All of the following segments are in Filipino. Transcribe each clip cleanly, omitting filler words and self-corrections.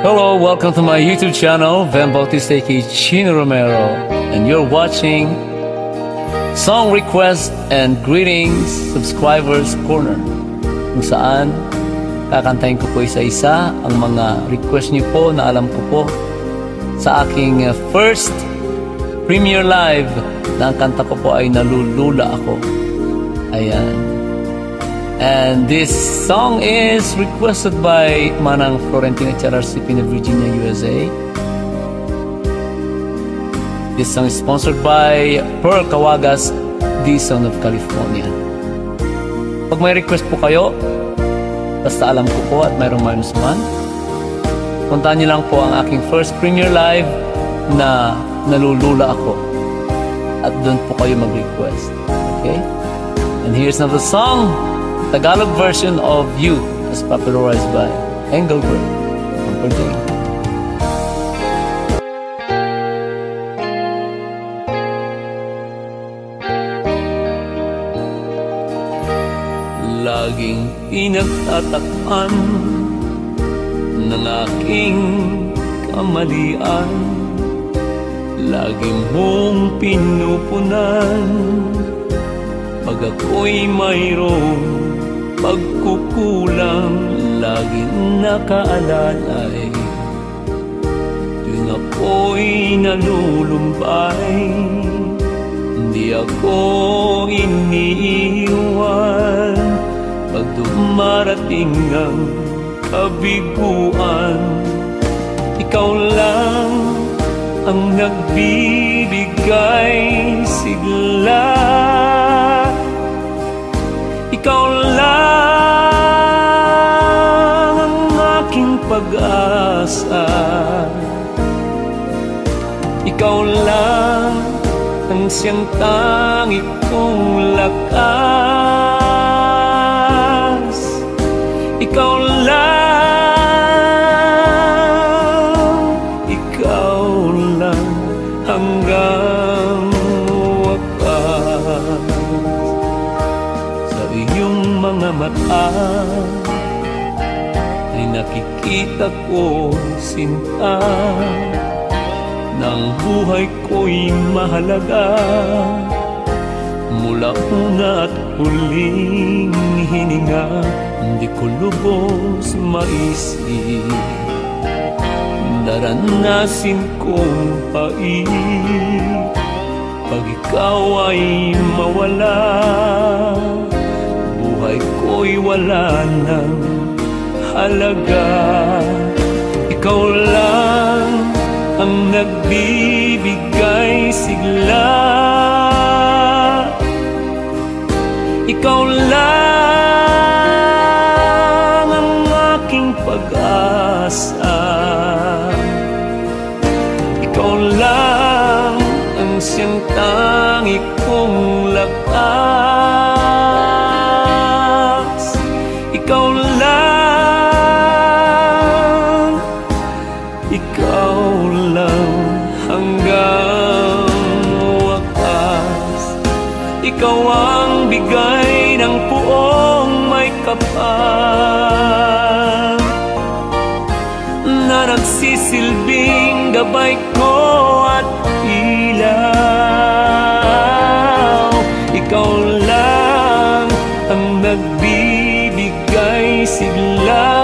Hello, welcome to my YouTube channel, Van Bautista aka Chino Romero, and you're watching Song Request and Greetings Subscribers Corner, kung saan kakantahin ko po isa-isa ang mga request niyo po na alam ko po sa aking first premiere live na ang kanta ko po ay Nalulula Ako. Ayan. And this song is requested by Manang Florentina Chararcipina, Virginia, USA. This song is sponsored by Pearl Cawagas, Dizon of California. Pag may request po kayo, basta alam ko po at mayroong minus man, puntahan niyo lang po ang aking first premiere live na Nalulula Ako. At doon po kayo mag-request. Okay? And here's another song, Tagalog version of You, as popularized by Engelbert Humperdinck. Laging pinagtatakpan ng aking kamalian, lagi mong pinupunan pag ako'y mayroong pagkukulang, laging nakaalalay. Tuwing ako'y nalulumbay, hindi ako iniiwan. Pag dumarating ang kabiguan, ikaw lang ang nagbibigay sigla. Ikaw lang ang aking pag-asa. Ikaw lang ang siyang tanging kong lakas. Ikaw lang hanggang wakas. Sa iyong mga mata ay nakikita ko, sinta, na ang buhay ko'y mahalaga. Mula una at huling hininga, hindi ko lubos maisip daranasin kong pait pag ikaw ay mawala. Buhay ko'y wala ng halaga. Ikaw lang ang nagbibigay sigla. Ikaw lang ang aking pag-asa. Ikaw lang ang siyang tanging kong lakas. Ikaw lang hanggang wakas. Ikaw ang bigay ng puong may kapal, na nagsisilbing gabay ko at ilaw. Ikaw lang ang nagbibigay sigla.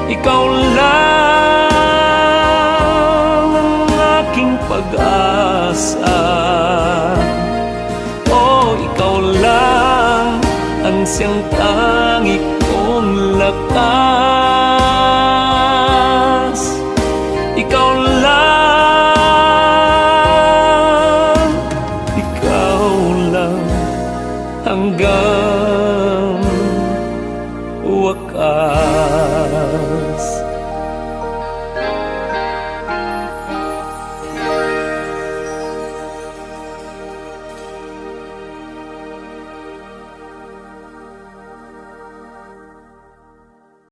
Ikaw lang ang aking pag-asa. Oh, ikaw lang ang siyang tanging kong lakas.